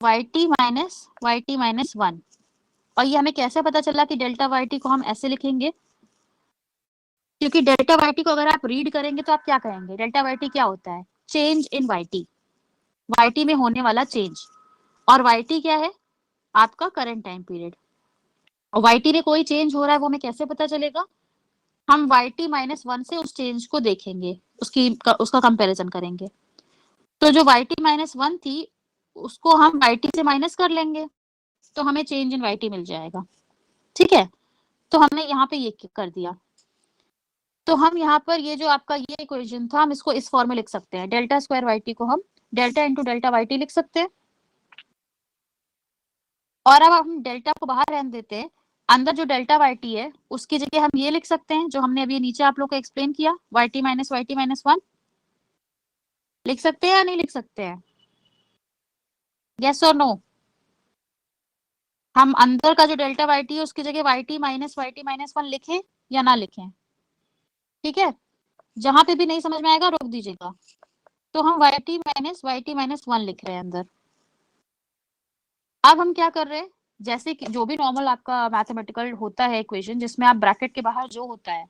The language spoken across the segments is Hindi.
yt minus 1। और ये हमें कैसे पता चला कि डेल्टा yt को हम ऐसे लिखेंगे, क्योंकि डेल्टा yt को अगर आप रीड करेंगे तो आप क्या कहेंगे, डेल्टा yt क्या होता है, चेंज इन yt में होने वाला चेंज, और yt क्या है, आपका करंट टाइम पीरियड। और yt में कोई चेंज हो रहा है वो हमें कैसे पता चलेगा, हम yt माइनस 1 से उस चेंज को देखेंगे, उसका कंपैरिजन करेंगे। तो जो yt माइनस 1 थी उसको हम yt से माइनस कर लेंगे, तो हमें चेंज इन yt मिल जाएगा। ठीक है, तो हमने यहाँ पे ये कर दिया। तो हम यहाँ पर ये जो आपका ये इक्वेशन था, हम इसको इस फॉर्म में लिख सकते हैं, डेल्टा स्क्वायर yt को हम डेल्टा इंटू डेल्टा yt लिख सकते हैं। और अब हम डेल्टा को बाहर रहने देते हैं, अंदर जो डेल्टा yt है उसकी जगह हम ये लिख सकते हैं जो हमने अभी नीचे आप लोग को एक्सप्लेन किया, yt माइनस 1 लिख सकते हैं या नहीं लिख सकते हैं, यस और नो। हम अंदर का जो डेल्टा yt है उसकी जगह yt माइनस 1 लिखें या ना लिखें, ठीक है, जहां पे भी नहीं समझ में आएगा रोक दीजिएगा। तो हम yt माइनस 1 लिख रहे हैं अंदर। अब हम क्या कर रहे हैं, जैसे कि जो भी नॉर्मल आपका मैथमेटिकल होता है इक्वेशन, जिसमें आप ब्रैकेट के बाहर जो होता है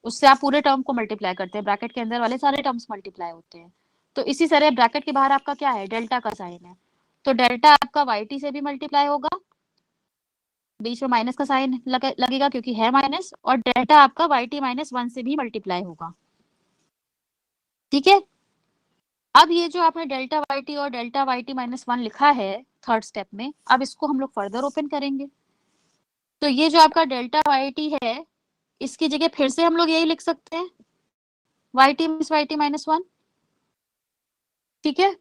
उससे आप पूरे टर्म को मल्टीप्लाई करते हैं, ब्रैकेट के अंदर वाले सारे टर्म्स मल्टीप्लाई होते हैं। तो इसी तरह ब्रैकेट के बाहर आपका क्या है, डेल्टा का साइन है, तो डेल्टा आपका yt से भी मल्टीप्लाई होगा, बीच में माइनस का साइन लगेगा क्योंकि है माइनस, और डेल्टा आपका yt माइनस 1 से भी मल्टीप्लाई होगा। ठीक है, अब ये जो आपने डेल्टा yt और डेल्टा yt माइनस 1 लिखा है थर्ड स्टेप में, अब इसको हम लोग फर्दर ओपन करेंगे। तो ये जो आपका डेल्टा yt है इसकी जगह फिर से हम लोग यही लिख सकते हैं, yt माइनस 1। ठीक है,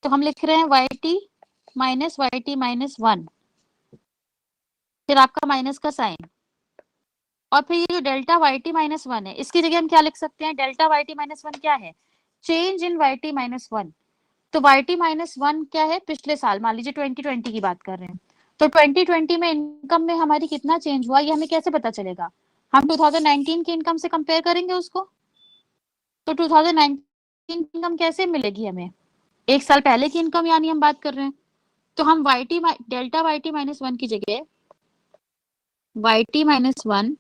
तो हम लिख रहे हैं yt माइनस 1, फिर आपका माइनस का साइन, और फिर ये जो डेल्टा yt माइनस 1 है इसकी जगह हम क्या लिख सकते हैं, डेल्टा yt माइनस 1 क्या है, चेंज इन yt माइनस 1। तो yt माइनस 1 क्या है, पिछले साल, मान लीजिए 2020 की बात कर रहे हैं, तो 2020 में इनकम में हमारी कितना चेंज हुआ ये हमें कैसे पता चलेगा, हम 2019 की इनकम से कंपेयर करेंगे उसको। तो 2019 की इनकम कैसे मिलेगी हमें, एक साल पहले की इनकम यानी हम बात कर रहे हैं। तो हम डेल्टा yt माइनस 1 की जगह yt minus 1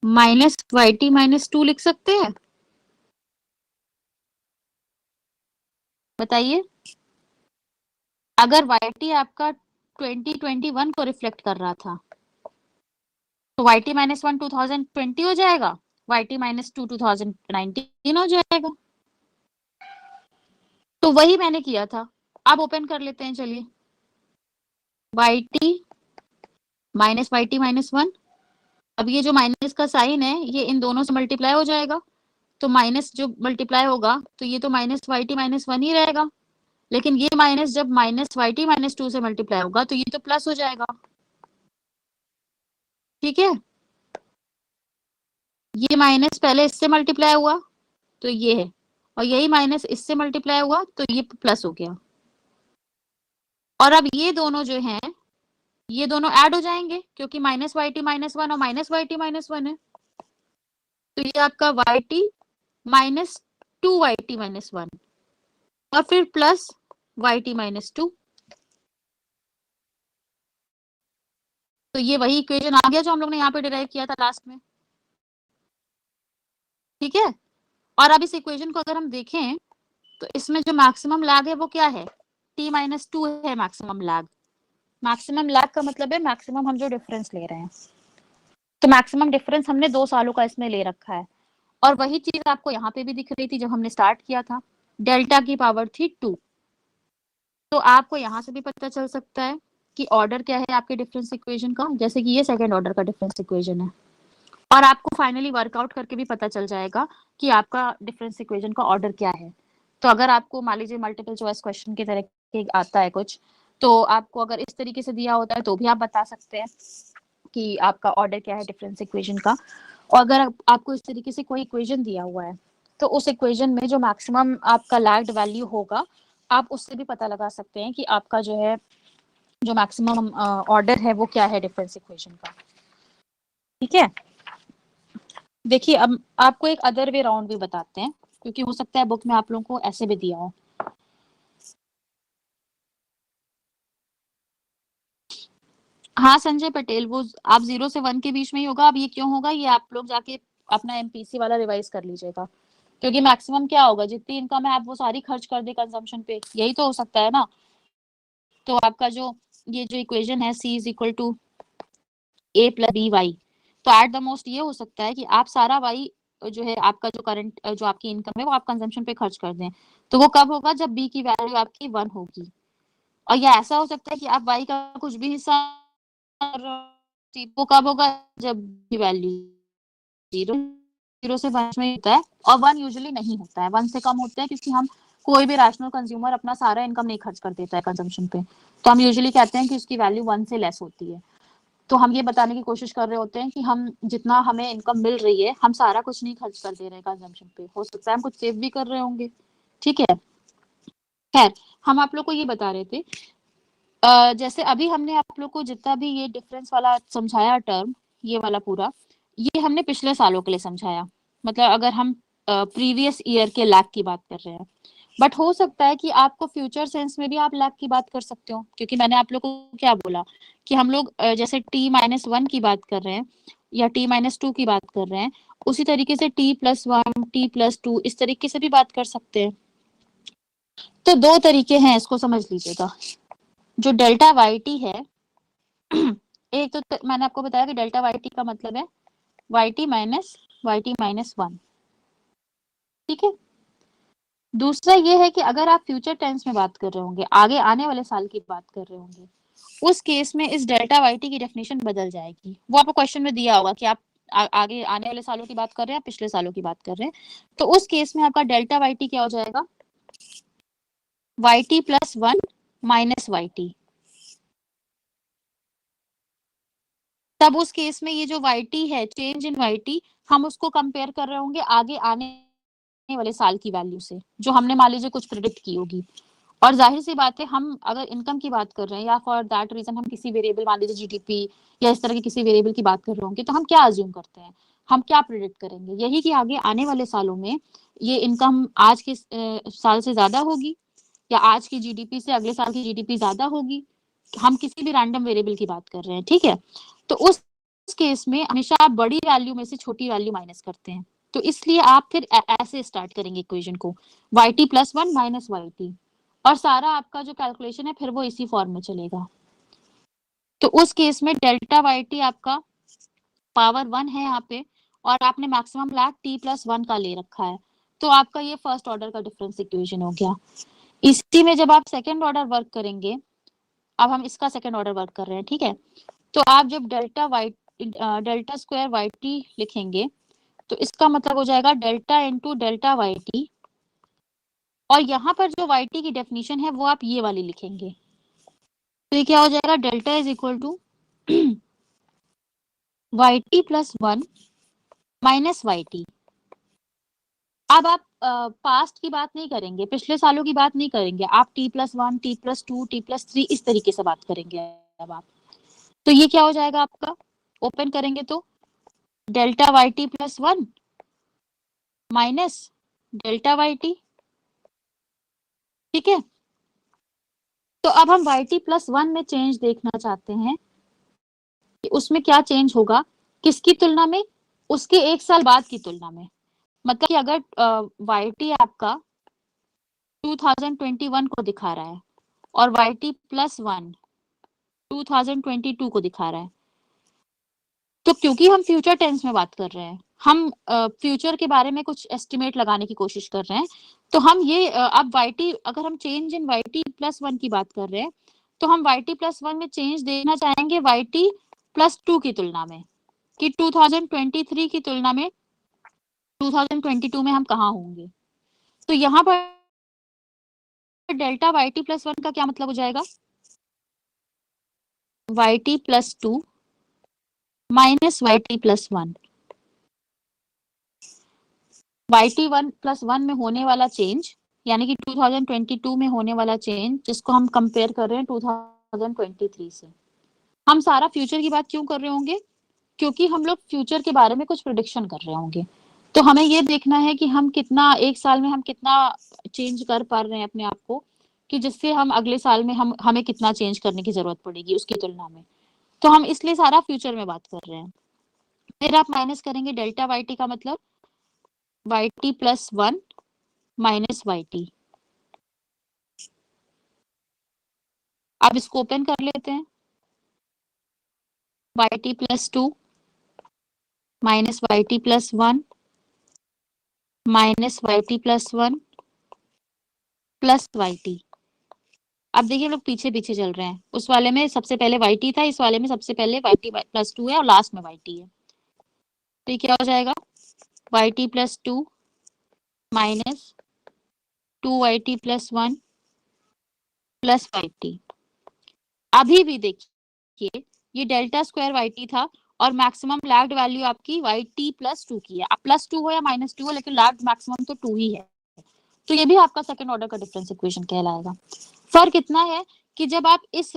minus yt minus 2 लिख सकते हैं, बताइए। अगर yt आपका 2021 को रिफ्लेक्ट कर रहा था तो yt माइनस 1 2020 हो जाएगा, yt माइनस 2 2019 हो जाएगा। तो वही मैंने किया था, अब ओपन कर लेते हैं, चलिए yt माइनस yt माइनस 1। अब ये जो माइनस का साइन है ये इन दोनों से मल्टीप्लाई हो जाएगा, तो माइनस जो मल्टीप्लाई होगा तो ये तो माइनस yt माइनस 1 ही रहेगा, लेकिन ये माइनस जब माइनस yt माइनस 2 से मल्टीप्लाई होगा तो ये तो प्लस हो जाएगा। ठीक है, ये माइनस पहले इससे मल्टीप्लाई हुआ तो ये है, और यही माइनस इससे मल्टीप्लाई हुआ तो ये प्लस हो गया, और अब ये दोनों जो हैं ये दोनों ऐड हो जाएंगे क्योंकि माइनस yt माइनस 1 और माइनस yt माइनस 1 है, तो ये आपका yt माइनस 2 yt माइनस 1 और फिर प्लस yt माइनस 2। तो ये वही इक्वेशन आ गया जो हम लोग ने यहाँ पे डिराइव किया था लास्ट में। ठीक है, और अब इस इक्वेशन को अगर हम देखें तो इसमें जो मैक्सिमम लैग है वो क्या है, t माइनस 2 है मैक्सिमम लैग। मैक्सिमम लैग का मतलब है मैक्सिमम हम जो डिफरेंस ले रहे हैं, तो मैक्सिमम डिफरेंस हमने 2 सालों का इसमें ले रखा है, और वही चीज आपको यहाँ पे भी दिख रही थी जब हमने स्टार्ट किया था, डेल्टा की पावर थी 2। तो आपको यहाँ से भी पता चल सकता है कि ऑर्डर क्या है आपके डिफरेंस इक्वेशन का, जैसे कि ये सेकंड ऑर्डर का डिफरेंस इक्वेशन है, और आपको फाइनली वर्कआउट करके भी पता चल जाएगा कि आपका डिफरेंस इक्वेशन का ऑर्डर क्या है। तो अगर आपको मान लीजिए मल्टीपल चॉइस क्वेश्चन की तरह के आता है कुछ, तो आपको अगर इस तरीके से दिया होता है तो भी आप बता सकते हैं कि आपका ऑर्डर क्या है डिफरेंस इक्वेशन का। और अगर आपको इस तरीके से कोई इक्वेशन दिया हुआ है तो उस इक्वेशन में जो मैक्सिमम आपका लैग्ड वैल्यू होगा आप उससे भी पता लगा सकते हैं कि आपका जो है जो मैक्सिमम ऑर्डर है वो क्या है डिफरेंस इक्वेशन का। ठीक है, देखिए अब आपको एक अदर वे राउंड भी बताते हैं, क्योंकि हो सकता है बुक में आप लोगों को ऐसे भी दिया हो। हाँ संजय पटेल, वो आप 0 से 1 के बीच में ही होगा। अब ये क्यों होगा, ये आप लोग जाके अपना एमपीसी वाला रिवाइज कर लीजिएगा, क्योंकि मैक्सिमम क्या होगा, जितनी इनकम है आप वो सारी खर्च कर दे कंजम्पशन पे, यही तो हो सकता है ना। तो आपका जो ये जो इक्वेशन है C is equal to A plus B Y, तो एट द मोस्ट ये हो सकता है कि आप सारा वाई जो है आपका जो करंट जो आपकी इनकम है वो आप कंजम्पशन पे खर्च कर दें। तो वो कब होगा, जब बी की वैल्यू आपकी 1 होगी। और या ऐसा हो सकता है कि आप वाई का कुछ भी हिस्सा, वो कब होगा, जब की वैल्यू 0 0 से 1 में होता है। और 1 यूजुअली नहीं होता है, 1 से कम होते हैं, क्योंकि हम कोई भी रैशनल कंज्यूमर अपना सारा इनकम नहीं खर्च कर देता है कंजम्पशन पे। तो हम यूजुअली कहते हैं कि उसकी वैल्यू 1 से लेस होती है। तो हम ये बताने की कोशिश कर रहे होते हैं कि हम जितना हमें इनकम मिल रही है, हम सारा कुछ नहीं खर्च कर दे रहे हैं कंजम्पशन पे, हो सकता है हम कुछ सेव भी कर रहे होंगे। ठीक है, खैर हम आप लोग को ये बता रहे थे, जैसे अभी हमने आप लोग को जितना भी ये डिफरेंस वाला समझाया टर्म, ये वाला पूरा, ये हमने पिछले सालों के लिए समझाया। मतलब अगर हम प्रीवियस ईयर के लैग की बात कर रहे हैं, बट हो सकता है कि आपको फ्यूचर सेंस में भी आप लैग की बात कर सकते हो, क्योंकि मैंने आप लोग को क्या बोला कि हम लोग जैसे t-1 की बात कर रहे हैं या t-2 की बात कर रहे हैं, उसी तरीके से t+1 t+2 इस तरीके से भी बात कर सकते हैं। तो दो तरीके हैं, इसको समझ लीजिएगा। जो डेल्टा वाई टी है, एक तो मैंने आपको बताया कि डेल्टा वाई टी का मतलब है वाई टी माइनस 1। ठीक है, दूसरा ये है कि अगर आप फ्यूचर टेंस में बात कर रहे होंगे, आगे आने वाले साल की बात कर रहे होंगे, उस केस में इस डेल्टा वाई टी की डेफिनेशन बदल जाएगी। वो आपको क्वेश्चन में दिया होगा कि आप आगे आने वाले सालों की बात कर रहे हैं, पिछले सालों की बात कर रहे हैं। तो उस केस में आपका डेल्टा वाई टी क्या हो जाएगा, Y T plus 1 minus Y T. तब उस केस में ये जो वाई टी है, चेंज इन वाई टी, हम उसको कंपेयर कर रहे होंगे आगे आने वाले साल की वैल्यू से, जो हमने मान लीजिए कुछ प्रिडिक्ट की होगी। और जाहिर सी बात है, हम अगर इनकम की बात कर रहे हैं या फॉर दैट रीजन हम किसी वेरिएबल, मान लीजिए जीडीपी या इस तरह के किसी वेरिएबल की बात कर रहे होंगे, तो हम क्या अज्यूम करते हैं, हम क्या प्रिडिक्ट करेंगे, यही कि आगे आने वाले सालों में ये इनकम आज के साल से ज्यादा होगी, या आज की जीडीपी से अगले साल की जीडीपी ज्यादा होगी। हम किसी भी रैंडम वेरिएबल की बात कर रहे हैं, ठीक है। तो उस केस में हमेशा आप बड़ी वैल्यू में से छोटी वैल्यू माइनस करते हैं। तो इसलिए आप फिर ऐसे स्टार्ट करेंगे इक्वेशन को, Y T plus 1 minus Y T, और सारा आपका जो कैलकुलेशन है फिर वो इसी फॉर्म में चलेगा। तो उस केस में डेल्टा वाई टी आपका पावर 1 है यहाँ पे, और आपने मैक्सिमम लैग t+1 का ले रखा है। तो आपका ये फर्स्ट ऑर्डर का डिफरेंस इक्वेशन हो गया। इसी में जब आप सेकेंड ऑर्डर वर्क करेंगे, अब हम इसका सेकेंड ऑर्डर वर्क कर रहे हैं, ठीक है। तो आप जब डेल्टा स्क्वायर वाई टी लिखेंगे, तो इसका मतलब हो जाएगा delta into delta Y T, और यहाँ पर जो वाई टी की डेफिनेशन है वो आप ये वाली लिखेंगे। तो ये क्या हो जाएगा, delta is equal to Y T plus 1 minus Y T. अब आप पास्ट की बात नहीं करेंगे, पिछले सालों की बात नहीं करेंगे, आप t+1 t+2 t+3 इस तरीके से बात करेंगे अब आप। तो ये क्या हो जाएगा आपका, ओपन करेंगे तो delta Y T plus 1 minus delta Y T. ठीक है, तो अब हम वाई टी प्लस 1 में चेंज देखना चाहते हैं कि उसमें क्या चेंज होगा, किसकी तुलना में, उसके एक साल बाद की तुलना में। मतलब कि अगर वाई टी आपका 2021 को दिखा रहा है और वाई टी प्लस 1 2022 को दिखा रहा है, तो क्योंकि हम फ्यूचर टेंस में बात कर रहे हैं, हम फ्यूचर के बारे में कुछ एस्टिमेट लगाने की कोशिश कर रहे हैं, तो हम ये अब वाई टी, अगर हम change in Y T plus 1 की बात कर रहे हैं, तो हम वाई टी प्लस 1 में चेंज देखना चाहेंगे वाई टी प्लस 2 की तुलना में, कि 2023 की तुलना में 2022 में हम कहाँ होंगे। तो यहाँ पर डेल्टा वाई टी प्लस 1 का क्या मतलब हो जाएगा, Y T plus 2 minus Y T plus 1। Y T 1+1 में होने वाला चेंज, यानी कि 2022 में होने वाला चेंज, जिसको हम कंपेयर कर रहे हैं 2023 से। हम सारा फ्यूचर की बात क्यों कर रहे होंगे, क्योंकि हम लोग फ्यूचर के बारे में कुछ प्रिडिक्शन कर रहे होंगे। तो हमें ये देखना है कि हम कितना, एक साल में हम कितना चेंज कर पा रहे हैं अपने आप को, कि जिससे हम अगले साल में हमें कितना चेंज करने की जरूरत पड़ेगी उसकी तुलना में। तो हम इसलिए सारा फ्यूचर में बात कर रहे हैं। फिर आप माइनस करेंगे डेल्टा वाई टी का मतलब Y T plus 1 minus Y T. अब इसको ओपन कर लेते हैं, Y T plus 2 minus Y T plus 1 minus Y T plus 1 plus Y T. अब देखिए लोग पीछे पीछे चल रहे हैं, उस वाले में सबसे पहले वाई टी था, इस वाले में सबसे पहले वाई टी प्लस 2 है और लास्ट में वाई टी है। तो ये क्या हो जाएगा, Y T plus 2 minus 2 Y T plus 1 plus Y T. अभी भी देखिए ये डेल्टा स्क्वायर वाई टी था और मैक्सिमम लैग्ड वैल्यू आपकी वाई टी प्लस 2 की है। अब प्लस 2 हो या माइनस 2 हो, लेकिन लैग्ड मैक्सिमम तो 2 ही है। तो ये भी आपका सेकंड ऑर्डर का डिफरेंस इक्वेशन कहलाएगा। फर्क इतना है कि जब आप इस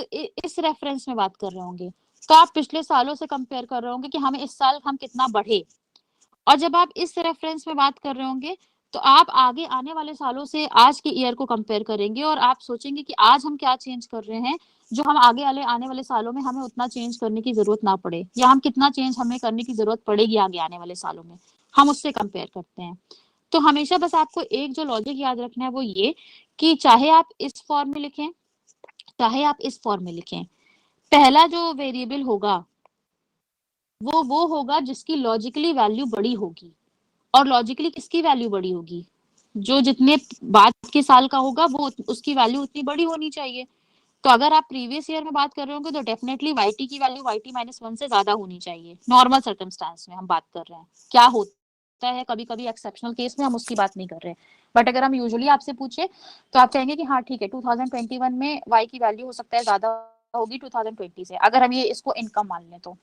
रेफरेंस में बात कर रहे होंगे तो आप पिछले सालों से कंपेयर कर रहे होंगे कि हमें इस साल हम कितना बढ़े, और जब आप इस रेफरेंस में बात कर रहे होंगे तो आप आगे आने वाले सालों से आज के ईयर को कंपेयर करेंगे और आप सोचेंगे कि आज हम क्या चेंज कर रहे हैं जो हम आने वाले सालों में हमें उतना चेंज करने की जरूरत ना पड़े, या हम कितना चेंज हमें करने की जरूरत पड़ेगी आगे आने वाले सालों में, हम उससे कंपेयर करते हैं। तो हमेशा बस आपको एक जो लॉजिक याद रखना है वो ये कि चाहे आप इस फॉर्म में लिखें चाहे आप इस फॉर्म में लिखें, पहला जो वेरिएबल होगा वो होगा जिसकी लॉजिकली वैल्यू बड़ी होगी। और लॉजिकली किसकी वैल्यू बड़ी होगी, जो जितने बाद के साल का होगा वो उसकी वैल्यू उतनी बड़ी होनी चाहिए। तो अगर आप प्रीवियस ईयर में बात कर रहे होंगे तो डेफिनेटली वाई टी की वैल्यू वाई टी माइनस 1 से ज्यादा होनी चाहिए। नॉर्मल सर्कमस्टांस में हम बात कर रहे हैं, क्या होता है कभी कभी एक्सेप्शनल केस में हम उसकी बात नहीं कर रहे हैं, बट अगर हम यूजुअली आपसे पूछे तो आप कहेंगे कि हाँ ठीक है 2021 में वाई की वैल्यू हो सकता है ज्यादा होगी 2020 से, अगर हम ये इसको इनकम मान लें तो।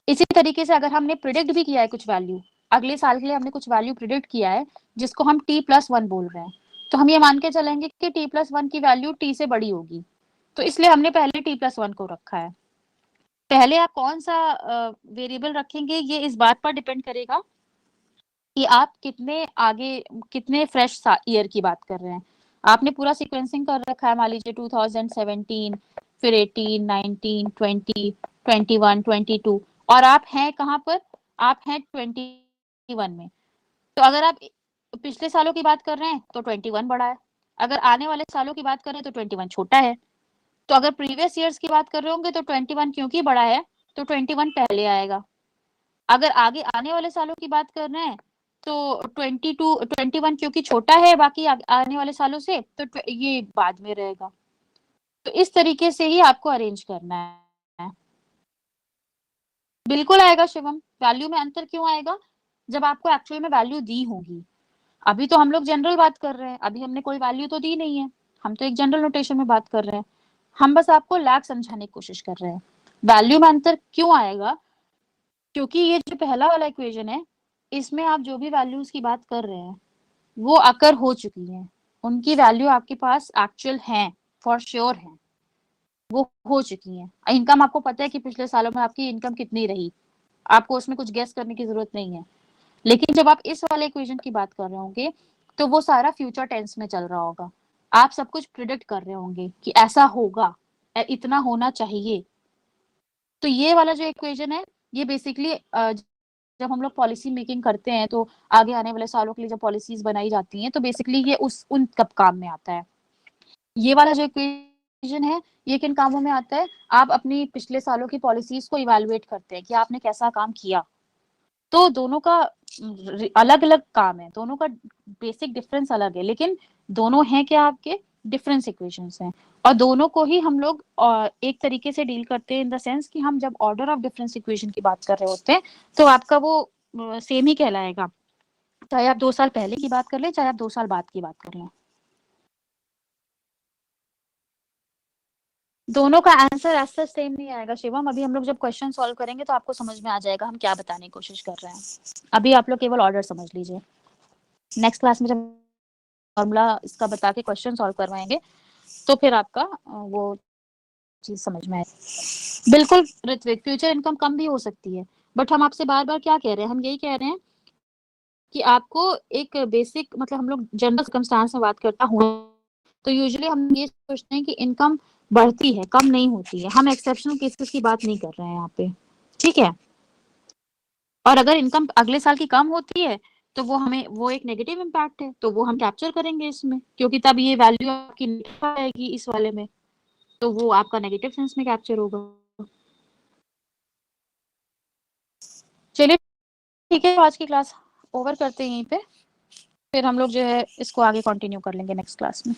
इसी तरीके से अगर हमने प्रिडिक्ट भी किया है कुछ वैल्यू, अगले साल के लिए हमने कुछ वैल्यू प्रिडिक्ट किया है जिसको हम t प्लस 1 बोल रहे हैं, तो हम ये मान के चलेंगे कि t प्लस 1 की वैल्यू t से बड़ी होगी, तो इसलिए हमने पहले t प्लस 1 को रखा है। पहले आप कौन सा वेरिएबल रखेंगे ये इस बात पर डिपेंड करेगा कि आप कितने आगे कितने फ्रेश ईयर की बात कर रहे हैं। आपने पूरा सीक्वेंसिंग कर रखा है, मान लीजिए 2017 फिर 18 19 20 21 22, और आप हैं कहाँ पर, आप हैं 21 में। तो अगर आप पिछले सालों की बात कर रहे हैं तो 21 बड़ा है, अगर आने वाले सालों की बात कर रहे हैं तो 21 छोटा है। तो अगर प्रीवियस ईयर्स की बात कर रहे होंगे तो 21 क्योंकि बड़ा है तो 21 पहले आएगा। अगर आगे आने वाले सालों की बात कर रहे हैं तो 21 क्योंकि छोटा है बाकी आने वाले सालों से, तो ये बाद में रहेगा। तो इस तरीके से ही आपको अरेंज करना है। बिल्कुल आएगा शिवम, वैल्यू में अंतर क्यों आएगा, जब आपको एक्चुअल में वैल्यू दी होगी। अभी तो हम लोग जनरल बात कर रहे हैं, अभी हमने कोई वैल्यू तो दी नहीं है, हम तो एक जनरल नोटेशन में बात कर रहे हैं। हम बस आपको लैग समझाने की कोशिश कर रहे हैं। वैल्यू में अंतर क्यों आएगा, क्योंकि ये जो पहला वाला इक्वेशन है इसमें आप जो भी वैल्यूज की बात कर रहे हैं वो अकर हो चुकी है, उनकी वैल्यू आपके पास एक्चुअल है, फॉर श्योर है, वो हो चुकी है। इनकम आपको पता है कि पिछले सालों में आपकी इनकम कितनी रही, आपको उसमें कुछ गेस करने की जरूरत नहीं है। लेकिन जब आप इस वाले इक्वेशन की बात कर रहे होंगे तो वो सारा फ्यूचर टेंस में चल रहा होगा, आप सब कुछ प्रिडिक्ट कर रहे होंगे कि ऐसा होगा, इतना होना चाहिए। तो ये वाला जो इक्वेशन है ये बेसिकली जब हम लोग पॉलिसी मेकिंग करते हैं तो आगे आने वाले सालों के लिए जब पॉलिसीज बनाई जाती हैं तो बेसिकली ये उन कब काम में आता है। ये वाला जो इक्वेशन है ये किन कामों में आता है, आप अपनी पिछले सालों की पॉलिसीज को इवेलुएट करते हैं कि आपने कैसा काम किया। तो दोनों का अलग अलग काम है, दोनों का बेसिक डिफरेंस अलग है, लेकिन दोनों हैं क्या आपके डिफरेंस इक्वेशंस हैं। और दोनों को ही हम लोग एक तरीके से डील करते हैं इन द सेंस कि हम जब ऑर्डर ऑफ डिफरेंस इक्वेशन की बात कर रहे होते हैं तो आपका वो सेम ही कहलाएगा, चाहे आप 2 साल पहले की बात कर लें चाहे आप 2 साल बाद की बात कर लें। दोनों का आंसर ऐसा सेम नहीं आएगा शिवम, अभी हम लोग जब क्वेश्चन सॉल्व करेंगे तो आपको समझ में आ जाएगा हम क्या बताने की कोशिश कर रहे हैं। अभी आप लोग केवल ऑर्डर समझ लीजिए, नेक्स्ट क्लास में जब फॉर्मूला इसका बता के क्वेश्चन सॉल्व करवाएंगे तो फिर आपका वो चीज समझ में आए। बिल्कुल ऋत्विक, फ्यूचर इनकम कम भी हो सकती है, बट हम आपसे बार बार क्या कह रहे हैं, हम यही कह रहे हैं कि आपको एक बेसिक मतलब हम लोग जनरल सर्कमस्टांस में बात करता हूँ तो यूजुअली हम ये सोचते हैं कि इनकम बढ़ती है, कम नहीं होती है। हम एक्सेप्शनल केसेस की बात नहीं कर रहे हैं यहाँ पे, ठीक है। और अगर इनकम अगले साल की कम होती है तो वो एक नेगेटिव इम्पैक्ट है, तो वो हम कैप्चर करेंगे इसमें, क्योंकि तब ये वैल्यू आपकी नेगेटिव आएगी इस वाले में, तो वो आपका नेगेटिव सेंस में कैप्चर होगा। चलिए ठीक है, आज की क्लास ओवर करते हैं यहीं पे, फिर हम लोग जो है इसको आगे कंटिन्यू कर लेंगे नेक्स्ट क्लास में।